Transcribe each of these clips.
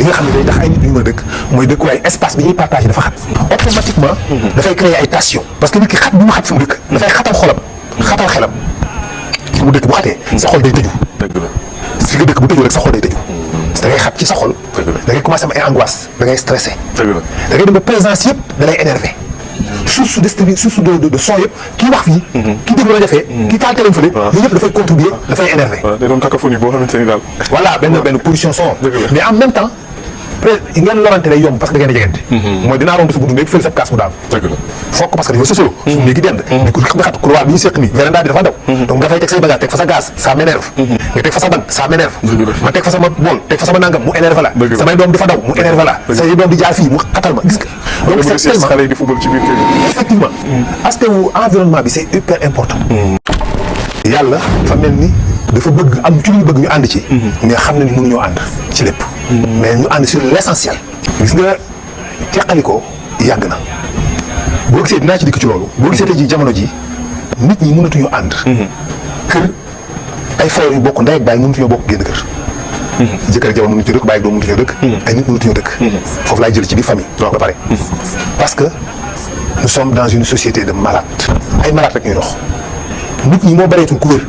nga xam ne day tax ay nit ñu mën a dëkk mooy dëkkuwaay espace bi ñuy partagé dafa xat automatiquement dafay créer ay tension parce que nit ki xat bi mu xat fi mu dëkk dafay xatal xolam xatal xelam fi mu dëkk bu xatee sa xol day tëju fi nga dëkk bu tëju rek sa xol day tëju da ngay xat ci sa xol da ngay commencé am ay angoisse da ngay stressé da ngay dem ba présence yëpp da lay énervé source de son yëpp kii wax fii kii déglu la defee kii taal téléphone fële yooyu yëpp dafay contribuer dafay énervé day doon cacophonie boo xamante ni daal voilà benn pollution son mais en même temps ngeen lorante lay yomb parce que da ngeen a jegante mooy dinaa romb sa buntu néeg fële sa kaas mu daal fokk parce que dañoo sësaloo suñu néegi dend ni ko nga xat couloir bi ñu seq nii véranda bi dafa daw donc nga fay teg say bagage teg fa sa gaz ça m'énerve nga teg fa sa banc ça m'énerve ma teg fa sama bool teg fa sama nangam mu énerve la samay doom di fa daw mu énerve la say doom di jaar fii mu xatal ma gis nga donc c'est tellement xale yi di football ci biir kër gi effectivement aspect wu environnement bi c'est hyper important yàlla fa mel ni dafa bëgg am ci lu ñu bëgg ñu ànd ci mais xam na ni mënuñoo ànd ci lépp mais ñu ànd sur l'essentiel gis nga teqalikoo yàgg na boo gisee dinaa ci dikk ci loolu boo gisee tey ji jamono ji nit ñi mënatuñoo ànd kër ay frères yu bokk ndey ak baay mënatuñoo bokk génn kër jëkkër ak jabar mënuñu ci dëkk baay ak doom mënuñu dëkk ay nit mënatuñoo dëkk foofu laay jël ci biir famille ba pare parce que nous sommes dans une société de malades ay malades rek ñuy dox nit ñi moo bareetul ku wér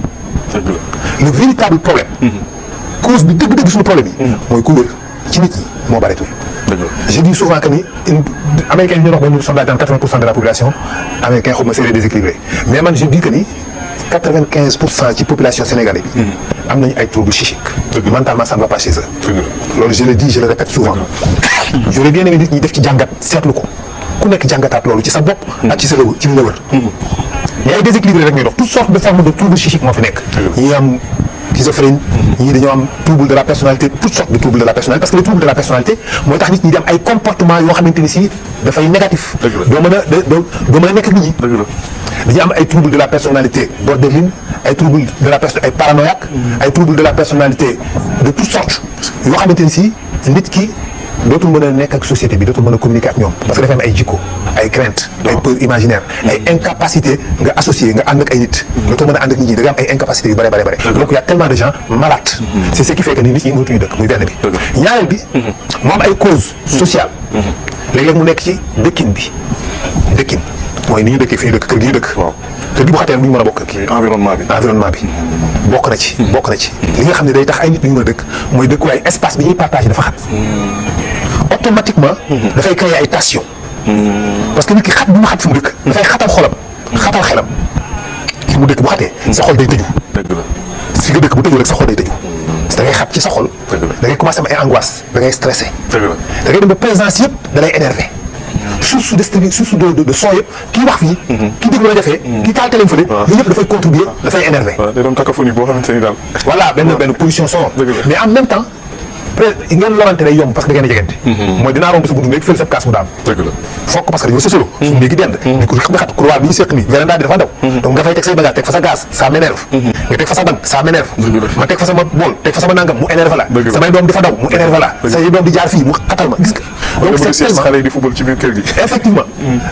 le véritable problème cause bi dëgg-dëgg suñu problème yi mooy ku wér ci nit ñi moo bareetul je dis souvent que ni américain yi ñu wax benn sondage dans 80% de la population américain xaw ma c'est déséquilibré mais man je dis que ni 95% ci population sénégalaise bi am nañu ay troubles psychiques mentalement ça ne va pas chez eux loolu je le dis je le répète souvent j'aurais bien aimé nit ñi def ci jàngat seetlu ko ku nekk jàngataat loolu ci sa bopp ak ci sa ci li la wër mais ay déséquilibré rek ñuy dox toutes sortes de formes de troubles psychiques moo fi nekk ñi am schizophrène ñii dañoo am trouble de la personnalité toutes sortes de troubles de la personnalité parce que les troubles de la personnalité mooy tax nit ñi di am ay comportements yoo xamante ni si dafay négatif doo mën a nekk ak nit ñi dañuy am ay troubles de la personnalité borderline ay troubles de la personne ay paranoïaque ay troubles de la personnalité de toutes sortes yoo xamante ni si nit ki dootul mën a nekk ak société bi dootul mën a communiquer ak ñoom parce que dafa am ay jikko ay crainte ay peur imaginaire ay incapacité nga associé nga ànd ak ay nit dootul mën a ànd ak nit ñi da nga am ay incapacité yu bare donc il y a tellement de gens malades c'est ce qui fait que ni nit ñi mënatuñu dëkk muy benn bi ñaareel bi mu am ay causes sociales léeg-léeg mu nekk ci dëkkin mooy ni ñu dëkkee fi ñu dëkk kër gi ñu dëkk kër gi bu xatee bu ñu mën a bokk kër gi environnement bi bokk na ci li nga xam ne day tax ay nit ñu mën a dëkk mooy dëkkuwaay espace bi ñuy partagé dafa xat automatiquement dafay créer ay tension parce que nit ki xat bi mu xat fi mu dëkk dafay xatal xolam xatal xelam fi mu dëkk bu xatee sa xol day tëju fi nga dëkk bu tëju rek sa xol day tëju da ngay xat ci sa xol da ngay commencé am ay angoisse da ngay stressé da ngay dem ba présence yëpp da lay énervé source de son yëpp kii wax fii kii déglu la defee kii taal téléphone fële yooyu yëpp dafay contribuer dafay énervé day doon cacophonie boo xamante ni daal voilà benn pollution son mais en même temps ngeen lorante lay yomb parce que da ngeen a jegante mooy dinaa romb sa buntu néeg fële sa kaas mu daal fokk parce que dañoo sësaloo suñu néegi dend ni ko nga xat couloir bi ñu seq nii véranda bi dafa daw donc nga fay teg say bagage teg fa sa gaz ça m'énerve nga teg fa sa banc ça m'énerve ma teg fa sama bool teg fa sama nangam mu énerve la samay doom di fa daw mu énerve la say doom di jaar fii mu xatal ma gis nga donc c'est tellement xale yi di football ci biir kër gi effectivement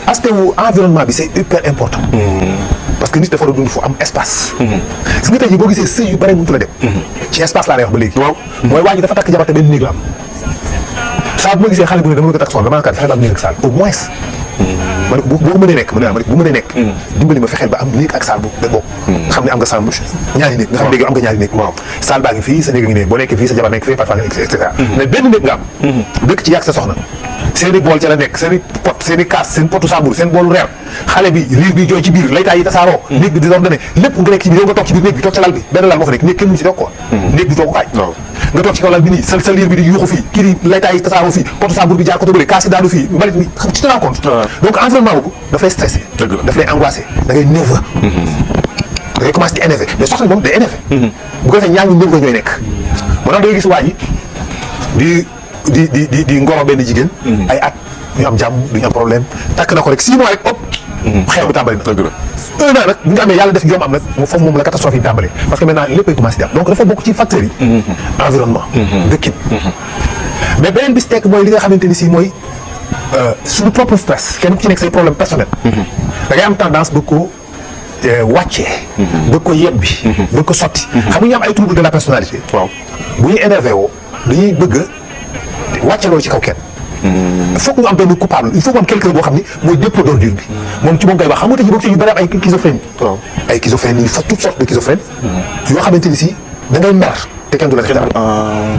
aspect wu environnement bi c'est hyper important parce que nit dafa doon dund fu am espace gis nga tey jii boo gisee sëy yu bare mënut la dem ci espace laa lay wax ba léegi mooy waa ji dafa takk jabar te benn néeg la am saa bu ma gisee xale bu ne dama la ko takk soxna dama naan fexe ba am néeg ak saal au moins ma ne ko boo mënee nekk bu mënee nekk dimbali ma fexeel ba am néeg ak saal bu bokk nga xam ne am nga saal ñaari néeg nga xam ne léegi am nga ñaari néeg saal baa ngi fii sa néeg a ngi ne boo nekkee fii sa jabar nekk fii parfois et cetera mais benn néeg nga am dëkk ci yàgg sa soxna seen i bool ca la nekk seen i pot seen i kaas seen potu sambur seen boolu reer xale bi riir bi jooy ci biir laytaay yi tasaaroo néeg bi désordonné lépp nga nekk ci biir yow nga toog ci biir néeg bi toog ca lal bi benn lal moo fa nekk néeg kenn mënu ci toog quoi néeg bi toogukaay nga toog ci kaw lal bi nii sa liir bi di yuuxu fii kii di laytaay yi tasaaroo fii potu sambur bi jaar côté bële kaas yi daanu fii mbalit mi tu te rends compte donc environnement boobu daf lay stressé daf lay angoissé da ngay nerveux da ngay commencé di énervé mais soxna moom day énervé bu ko defee ñaar ñu nerveux ñooy nekk moo tax da ngay gis waa ji di ngoro benn jigéen ay at ñu am jàmm duñu am problème takk na ko rek 6 mois rek hop xeex bi tàmbali na 1 an nag bu ñu amee yàlla def jom am nag foofu moom la catastrophe yi tàmbalee parce que maintenant léppay commencé di am donc dafa bokk ci facteurs yi environnement dëkkin mais beneen bis tekk mooy li nga xamante ni si mooy suñu propre stress kenn ku ci nekk say problème personnel da ngay am tendance bëgg ko wàccee bëgg ko yebbi bëgg ko sotti xam nga ñu am ay trouble de la personnalité bu ñuy énervé woo dañuy bëgg wàcce loolu ci kaw kenn. il faut que ñu am benn coupable il faut que mu am quelqu'un boo xam ni mooy dépôt d'ordure bi moom ci moom ngay wax xam nga tey jii boobu ci yu bëri am ay schizophrène. waaw ay schizophrène yi fa toutes sortes de schizophrène. yoo xamante ni si da ngay mer te kenn du la def dara.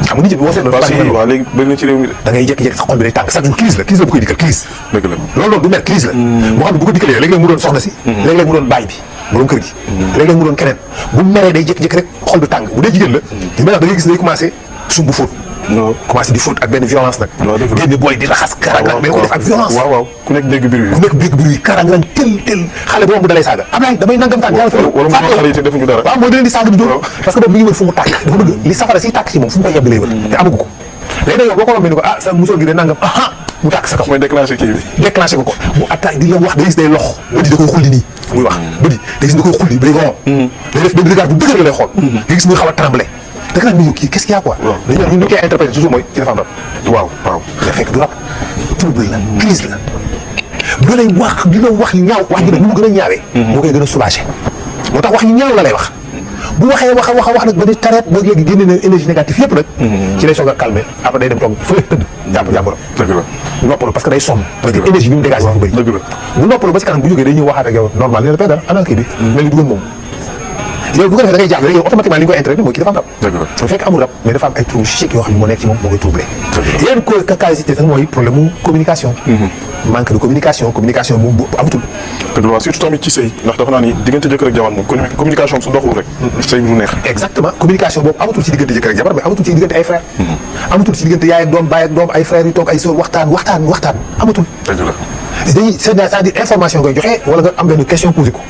xam nga nit ñi boo seetloo waaw léegi bëri na ci réew mi de. da ngay jékki-jékki sa xol bi day tàng chaque jour crise la bu koy dikkal crise. dëgg la loolu noonu du mer crise la. moo xam ne bu ko dikkalee léeg-léeg mu doon soxna si. léeg-léeg mu doon baay bi borom kër gi. léeg-léeg mu doon keneen bu meree day jékki-jékki rek xol bi tàng bu dee jigéen la. li may wax da ngay gis day commencé sumbu fóot. commencé di fóot ak benn violence nag. génn booy di raxas karang mais ko def ak violence. waaw ku nekk dégg biir ku nekk dégg biir yi karang tel xale boobu dalay saaga Ablaye damay nangam tànn yàlla wala mu xale yi te defuñu dara. waaw mooy da leen di saaga di dóor parce que boobu mi ngi wër fu mu tàkk dafa bëgg li safara si tàkk ci moom fu mu koy yebbi lay wër te amagu ko léegi nag yow boo ko rombee ni ko sa musóor gi de nangam mu tàkk sa kaw mooy déclenché kii bi déclenché ko mu attaque di la wax day gis day lox bëdi da koy xulli nii muy wax bëdi day gis da koy xulli day ron day def benn regard bu dëgër la lay xool nga gis muy xaw a tremblé da nga naan ni kii qu'est-ce qu'il y a quoi dañu ñun ñu koy interprété toujours mooy ci dafa am rab waaw mais fekk du rab trouble la crise la bu lay wax di la wax yu ñaaw wax ji nag bu mu gën a ñaawee moo koy gën a soulagé moo tax wax yu ñaaw la lay wax bu waxee wax nag ba di tareet ba léegi génne na énergie négative yëpp nag ci lay soog a calmé après day dem toog fële tëdd jàmburam dëgg la noppalu parce que day sonn parce que énergie bi mu dégagé bu bëri dëgg la bu noppalu ba ci kanam bu jógee day ñëw waxaat ak yow normal li la pay dara ana kii bi mel ni dugal moom yow bu ko defee da ngay jaaxle yow automatiquement li nga koy intérêt mooy kii dafa am rab bu fekk amul rab mais dafa am ay trouble psychique yoo xam ne moo nekk ci moom moo koy troublé yeneen causalité nag mooy problème mu communication manque de communication moom bu amatul dëgg la waaw surtout tamit ci sëy ndax dafa naa ni diggante jëkkër ak jabar moom communication su doxul rek sëy bi du neex exactement communication boobu amatul ci diggante jëkkër ak jabar mais amatul ci diggante ay frère amatul ci diggante yaay ak doom baay ak doom ay frères yu toog ay sœur waxtaan amatul dëgg la dañuy c'est-à-dire information ngay joxe wala nga am benn question posé ko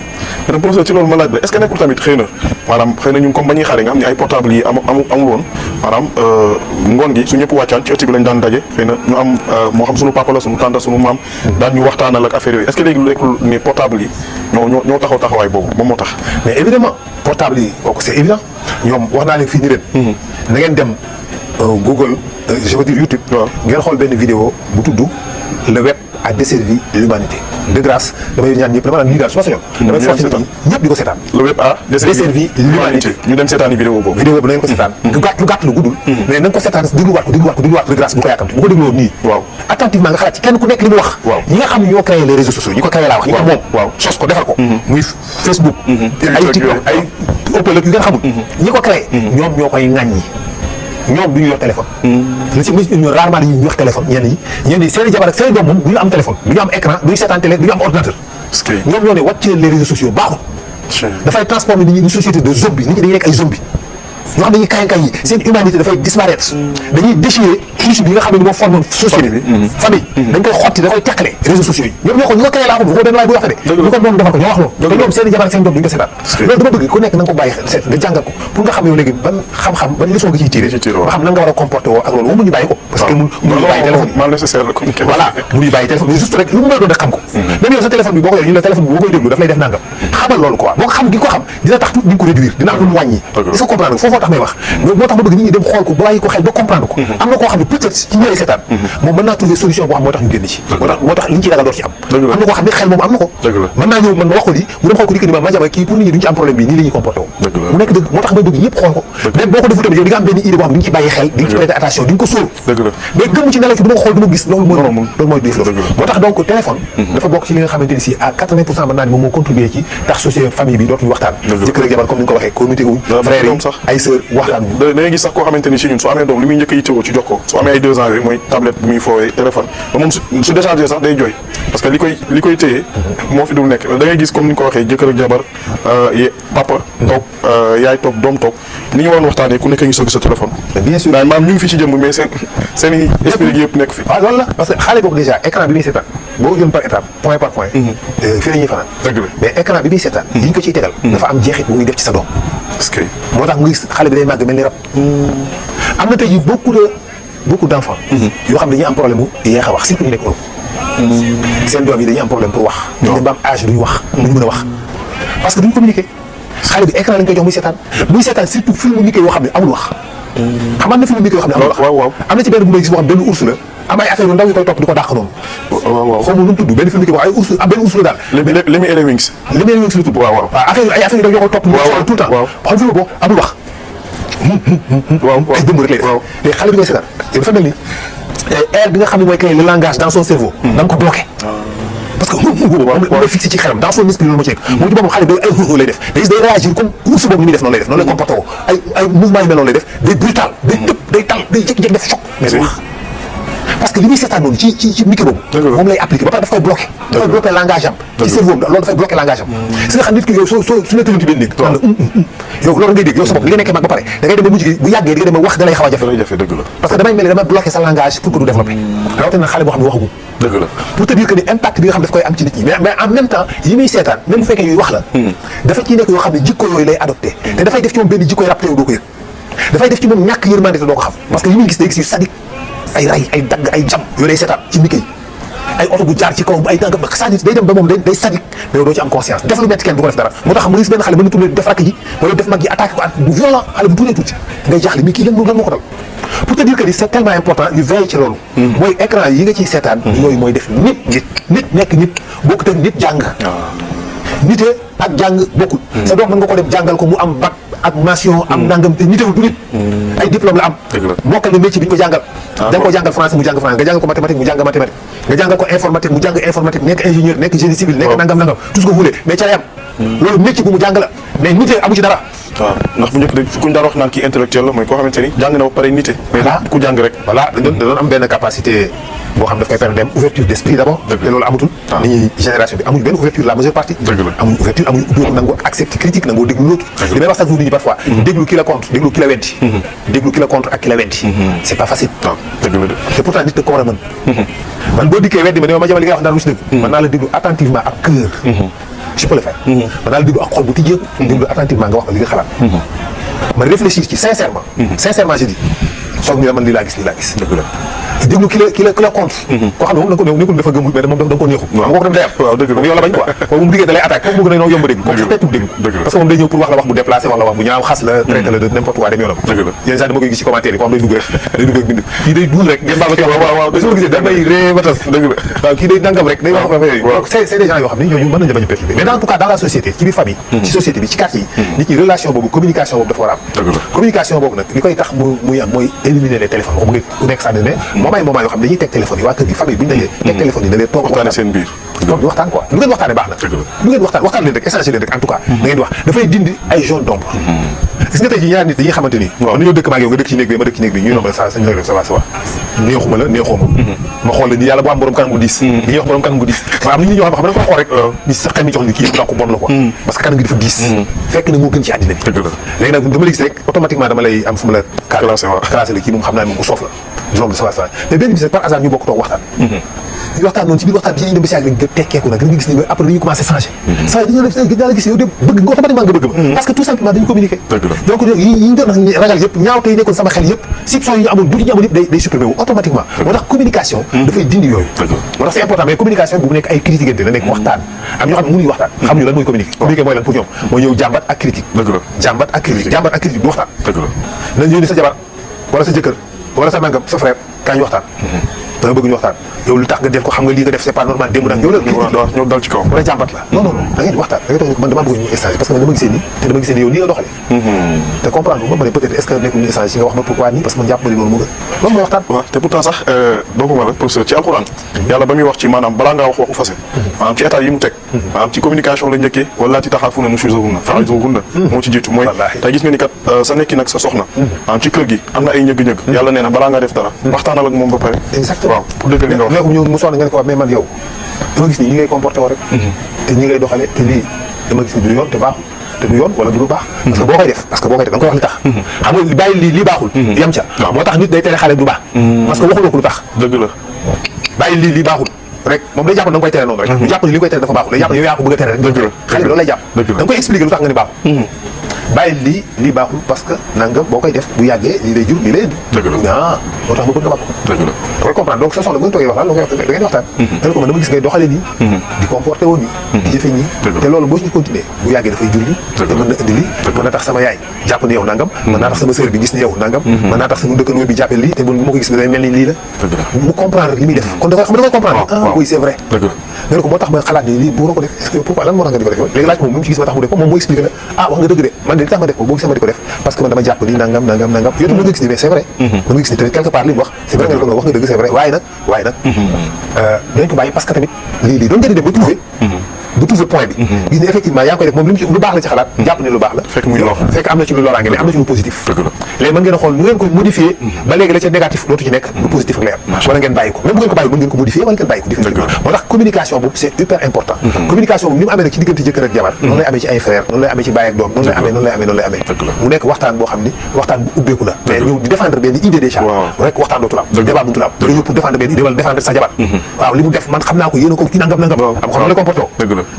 mais professeur ci loolu ma laaj la est-ce que nekkul tamit xëy na maanaam xëy na ñun comme ba ñuy xaare nga xam ne ay portable yi amul woon maanaam ngoon gi su ñëpp wàccaan ci ëtt bi lañ daan daje xëy na ñu am moo xam suñu papa la suñu tante suñu maam daan ñu waxtaanal ak affaire yooyu est-ce que léegi nekkul ni portable yi ñoo taxawaay boobu moom moo tax mais évidemment portable yi kooku c'est évident ñoom wax naa leen fii ni leen na ngeen dem Google je veux dire YouTube ngeen xool benn vidéo bu tudd le web a desservi l'humanité de grâce damay ñaan ñëpp dama naan lii daal su ma sañoon damay forcé ñëpp di ko seetaan le web a desservi l'humanité ñu dem seetaani vidéo boobu na ngeen ko seetaan lu gàtt lu guddul mais na nga ko seetaan dégluwaat ko de grâce bu ko yàkkamti bu ko dégloo nii waaw attentivement nga xalaat ci kenn ku nekk li mu wax ñi nga xam ne ñoo créé les réseaux sociaux ñi ko créé laa wax ñi ko moom sos ko defar ko muy Facebook ay TikTok ay Opel yu ngeen xamul ñi ko créé ñoom ñoo koy ŋàññi ñoom du ñu yor téléphone li ci ñu rarement dañuy wax téléphone ñenn ñi seen i jabar ak seen i doom moom du ñu am téléphone du ñu am écran du ñu seetaan télé du ñu am ordinateur ñoom ñoo ne wàcc les réseaux sociaux baaxul dafay transformer nit ñi une société de zombie nit ñi dañuy nekk ay zombie ñoo xam dañuy kayan yi seen humanité dafay disparaître dañuy déchirer tissu bi nga xam ne moo forme société bi famille dañ koy xotti da koy teqale réseaux sociaux yi ñoom ñoo ko créé laa xam bu ko benn waay bu waxee de ñu ko moom defar ko ñoo wax loolu te ñoom seen i jabar ak seen doom duñu ko seetaan loolu dama bëgg ku nekk na nga ko bàyyi xel seet nga jàngal ko pour nga xam yow léegi ban xam-xam ban leçon nga ciy tiré ba xam na nga war a comporté woo ak loolu moom mu ñu bàyyi ko parce que mënuñu bàyyi téléphone voilà mënuñu bàyyi téléphone mais juste rek lu mu mën doon rek xam ko même yow sa téléphone bi boo ko yor ñu la téléphone bi boo koy déglu daf lay def nangam xamal loolu quoi boo ko xam gi ko xam dina tax tuuti di nga ko réduire dina am lu mu wàññi il faut comprendre foofoo tax may wax moo tax ma bëgg nit ñi dem xool ko ba bàyyi ko xel ba comprendre ko am na koo xam ne peut-être ci ñëlay seetaan moom mën naa trouver solution boo xam moo tax ñu génn ci moo tax liñ ci ragal door ci am am na koo xam ne xel moom am na ko mën naa ñëw man ma wax ko lii mu dem xool ko di que ni ma jama kii pour nit ñi duñ ci am problème bi nii la ñuy comporté woo mu nekk dëgg moo tax may bëgg ñëpp xool ko même boo ko deful tamit yow di nga am benn idée boo xam ne di nga ci bàyyi xel di nga ci prêter attention di nga ko sóor mais gëm ci nelaw ci du ma ko xool du ma gis loolu mooy def loolu moo tax donc téléphone dafa bokk ci li nga xamante ni si à 80% mën naa ni moom moo contribué ci tax société famille bi dootuñu waxtaan jëkkër ak jabar comme ni nga ko waxee communauté wu frères yi ay sœurs waxtaan da ngay gis sax koo xamante ni si ñun su amee doom li muy njëkk a yittewoo ci jox ko su amee ay 2 ans yooyu mooy tablette bu muy foowee téléphone ba moom su déchargé sax day jooy parce que li koy téye moo fi dul nekk da ngay gis comme ni nga ko waxee jëkkër ak jabar papa toog yaay toog doom toog ni ñu waroon waxtaanee ku nekk ngi sëgg sa téléphone bien sûr maam ñu ngi fi ci jëmb mais seen i esprit gi yëpp nekk fi waaw loolu la parce que xale boobu déjà écran bi muy seetaan boo jël par étape point par point fii la ñuy fanaan dëgg la mais écran bi muy seetaan yi ñu ko ciy tegal dafa am jeexit bu muy def ci sa doom parce que moo tax nga gis xale bi day màgg mel ni rab am na tey jii beaucoup d'enfants yoo xam ne dañuy am problème mu yeex a wax surtout ñu nekk Europe seen doom yi dañuy am problème pour wax dañ dem ba am âge duñu wax duñu mën a wax parce que duñu communiquer xale bi écran lañ koy jox muy seetaan surtout film Mickey yoo xam ne amul wax xam na film Mickey yoo xam ne amul wax waaw am na ci benn bu may gis boo xam benn ours la am ay affaire yu ndaw yu koy topp di ko dàq noonu waaw xaw ma nu mu tudd benn film Mickey boo ay ours benn ours la daal li muy Wings li muy Wings la tudd waaw affaire yu ndaw yoo koy topp tout le temps xam film boo amul wax ay dëmb rek lay def léegi xale bi ngay seetaan dafa mel ni air bi nga xam ne mooy créer le langage dans son cerveau. da nga ko bloqué. parce que moom la fixé ci xelam dans son esprit loolu moo ci nekk. moom ci boppam xale bi ay lay def day gis day réagir comme ours boobu ni muy def noonu lay def noonu lay comporté woo ay mouvement yu mel noonu lay def day brutal day tëb day tal day jékki-jékki def choc mais du wax parce que li muy seetaan noonu ci micro boobu moom lay appliqué ba pare daf koy bloqué dafay bloqué langage am ci cerveau am loolu dafay bloqué langage am si nga xam nit ki yow su la tënul ci benn néeg yow loolu ngay dégg yow sa bopp li nga nekkee mag ba pare da ngay dem ba mujj gi bu yàggee di nga dem ba wax da lay xaw a jafe parce que damay mel ni damay bloqué sa langage pour que du développé rawatina xale boo xam ne waxagul dëgg la pour te dire que ni impact bi nga xam daf koy am ci nit ñi mais en même temps yi muy seetaan même bu fekkee yuy wax la dafa ciy nekk yoo xam ne jikko yooyu lay adopté te dafay def ci moom benn jikkoy rab te yow doo ko yëg dafay def ci moom ñàkk yërmande te doo ko xam parce que yi muy gis day gis yu sadik ay ray ay dagg ay jam yooyu lay seetaan ci micro yi ay oto bu jaar ci kaw ay tànk c'est-à-dire day dem ba moom day sadik mais yow doo ci am conscience def lu metti kenn du ko def dara moo tax mu gis benn xale mën na tourné def rakk ji wala def mag ji attaqué ko bu violent xale bu tuutee tuuti ngay jaaxle mais kii lan moo ko dal pour te dire que ni c'est tellement important ñu veille ci loolu mooy écran yi nga ciy seetaan yooyu mooy def nit nekk nit bokkut ak nit jàng nite ak jàng bokkul sa doom mën nga ko dem jàngal ko mu am bac ak mention am nangam te nitewul du nit ay diplôme la am mokkal na métier bi ñu ko jàngal da nga ko jàngal français mu jàng français nga jàngal ko mathématique mu jàng mathématique nga jàngal ko informatique mu jàng informatique nekk ingénieur nekk génie civil nekk nangam tout ce que vous voulez mais ca yam loolu métier bu mu jàng la mais nite amu ci dara waaw ndax bu njëkk de kuñ daan wax naan kii intellectuel la mooy koo xamante ni jàng na ba pare nite mais ku jàng rek voilà da doon am benn capacité boo xam daf koy permettre dem ouverture d'esprit d'abord te loolu amatul nit ñi génération bi amuñu benn ouverture la majeure partie amuñu ouverture amuñu ubbeeku nangoo accepter critique nangoo déglu l'autre li may wax sax nit ñi parfois déglu ki la contre déglu ki la weddi déglu ki la contre ak ki la weddi c'est pas facile te pourtant nit da ko war a mën man boo dikkee weddi ma ne ma jamal li ngay wax dara lu ci dëgg man naa la déglu attentivement ak cœur je peux le faire man naa la déglu ak xol bu tijjeeku déglu attentivement nga wax ma li nga xalaat ma réfléchir ci sincèrement je dis soog ñu la man lii laa gis déglu ki la contre koo xam ne moom da ko nekkul dafa gëmul mais moom da nga ko neexu xam nga ko dem day am waaw dëgg la yow la bañ quoi kooku mu diggee da lay attaque kooku mu gën a noo yomb dégg kooku sax teetul dégg parce que moom day ñëw pour wax la wax bu déplacé wax la wax bu ñaaw xas la traité la de n'importe quoi dem yoonam yenn saa dama koy gis ci commentaire yi koo xam day dugg rek bind kii day duul rek ngeen baal ma ci wax waaw da soo gisee damay ree watas dëgg la waaw kii day nangam rek day wax affaire yooyu donc c'est des gens yoo xam ne ñooñu mën nañu bañ a perturbé mais en tout cas dans la société ci biir famille ci société bi ci quartier yi nit ñi relation boobu communication boobu dafa war a am communication boobu nag li koy tax muy am mooy éliminer les téléphones wax mu ngi ku nekk sànni ne moment yoo xam ne dañuy teg téléphone yi waa kër gi famille bi ñu dajee teg téléphone yi da leen toog waxtaane seen biir donc di waxtaan quoi lu ngeen waxtaane baax na lu ngeen waxtaan leen rek échanger leen rek en tout cas da ngeen di wax dafay dindi ay zone d'ombre gis nga tey ji ñaar nit dañuy xamante ni mën nañoo dëkk maag yow nga dëkk ci néeg bi ma dëkk ci néeg bi ñuy nomba sa sañ sa va neexuma la neexoo ma xool la ni yàlla bu am borom kanam gu diis li ñuy wax borom kanam gu diis ma am na ñoo xam ne ko xool rek ni sa xel mi jox ni kii yëpp ko bon la quoi parce que kanam gi dafa diis fekk na moo gën ci àddina bi léegi nag dama la gis rek automatiquement dama lay am fu ma la classé la kii moom xam naa moom ku soof la donc ça va mais benn bis rek par hasard ñu bokk toog waxtaan ñu waxtaan noonu ci biir waxtaan bi ñu dem ba si yàgg nga tekkeeku nag nga gis ni après dañuy commencé changer ça dañoo def daal gis yow de bëgg nga automatiquement nga bëgg ma parce que tout simplement dañu communiquer donc yi ñu doon ragal yëpp ñaaw tey nekkoon sama xel yëpp soupçon yi ñu amoon duuti ñu amoon yëpp day supprimer wu automatiquement moo tax communication dafay dindi yooyu moo tax c'est important mais communication bu nekk ay critiquante na nekk waxtaan am ñoo xam ne mënuñu waxtaan xam ñu lan mooy communiquer mooy lan pour ñoom mooy ñëw jàmbat ak critique du waxtaan nañ ñëw ni sa jabar wala sa jëkkër wala sa nangam sa frère kaa ñu waxtaan danga bëgg ñu waxtaan yow lu tax nga def ko xam nga lii nga def c'est pas normal démb nag yow la ñoo dal ci kaw wala jàmbat la non da ngeen di waxtaan da ngay toog man damaa bëgg ñu échanger parce que man dama gisee nii te dama gisee nii yow nii nga doxalee te comprendre ma ne peut-être est-ce que nekkul ñu échanger si nga wax ma pourquoi nii parce que man jàpp ma ni loolu mu gën loolu mooy waxtaan waaw te pourtant sax dooguma la professeur ci alxuraan yàlla ba muy wax ci maanaam balaa ngaa wax waxu fase maanaam ci état yi mu teg maanaam ci communication la njëkkee wala ci taxaafuna nushuzahunna fa'izuhunna moo ci jiitu mooy tey gis nga ni kat sa nekki nag sa soxna maanaam ci kër gi am na ay ñëgg-ñëgg yàlla nee na balaa ngaa def dara waxtaanal ak moom ba pare waaw pour dëgg li nga wax ñëw mu sonn nga ne ko mais man yow dama gis ni ñi ngay comporté woo rek te ñi ngay doxale te lii dama gis ni du yoon te baaxul te du yoon wala du lu baax parce que boo koy def da nga koy wax li tax xam nga bàyyi lii baaxul yam ca moo tax nit day tere xale du baax parce que waxuloo ko lu tax dëgg la bàyyi lii baaxul rek moom day jàpp da nga koy tere noonu rek du jàpp ni li nga koy tere dafa baaxul day jàpp yow yaa ko bëgg a tere rek xale bi loolu lay jàpp da nga koy expliquer lu tax nga ni baaxul bàyyi lii baaxul parce que nangam boo koy def bu yàggee lii lay jur lii lay indi moo tax ma bëgg nga baax ko da koy comprendre donc sa soxla bu ñu toogee waxtaan da ngeen waxtaan dana ko man dama gis ngay doxale nii di comporté woon nii di jëfe nii te loolu boo ci continuer bu yàggee dafay jur lii te mën na indi lii mën na tax sama yaay jàpp ni yow nangam mën naa tax sama sœur bi gis ni yow nangam mën naa tax sama dëkkandoo bi jàppee lii te bu ma ko gis bi day mel ni lii la mu comprendre li muy def kon da koy comprendre oui c'est vrai nga ne ko moo tax ma xalaat ni lii bu ko def est-ce que pourquoi lan moo tax nga di ko def léegi laaj moom mu ci gis ma tax mu def ko moom moo expliqué la ah wax nga dëgg de man de li tax ma def ko boo gisee ma di ko def parce que man dama jàpp ni nangam yow tam mën nga gis ni mais c'est vrai mën nga gis ni tamit quelque part li mu wax c'est vrai nga ne ko wax nga dëgg c'est vrai waaye nag dañ ko bàyyi parce que tamit lii doon nga di dem ba trouver point bi gis ni effectivement yaa ngi koy def moom li mu ci lu baax la ci xalaat jàpp ni lu baax la fekk am na ci lu loraange mais am na ci lu positif léegi mën ngeen a xool nu ngeen ko modifier ba léegi la ca négatif dootu ci nekk lu positif ak leer wala ngeen bàyyi ko même bu ngeen ko bàyyi mën ngeen ko modifier wala ngeen bàyyi ko définitivement moo tax communication boobu c'est hyper important communication boobu ni mu amee nag ci diggante jëkkër ak jabar noonu lay amee ci ay frère noonu lay amee ci baay ak doom noonu lay amee mu nekk waxtaan boo xam ni waxtaan bu ubbeeku la mais ñëw di défendre benn idée déjà rek waxtaan dootul am débat bu dootul am da nga ñëw pour défendre benn idée wala défendre sa jabar waaw li mu def man xam naa ko yéen a ko ci nangam am xam la comporté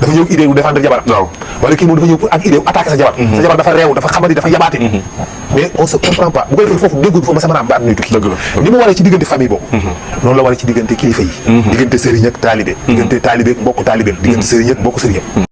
dafa ñëw idée défendre jabaram wala kii moom dafa ñëw pour ak idée attaquer sa jabar dafa réew dafa xamadi dafa yabaate mais on se comprend pas bu ko defee foofu déggul foofu ma sama naam ba at nuy tukki ni mu waree ci diggante famille boobu noonu la waree ci diggante kilifa yi diggante sëriñ ak taalibe diggante taalibe ak mbokku taalibe diggante sëriñ ak mbokku sëriñ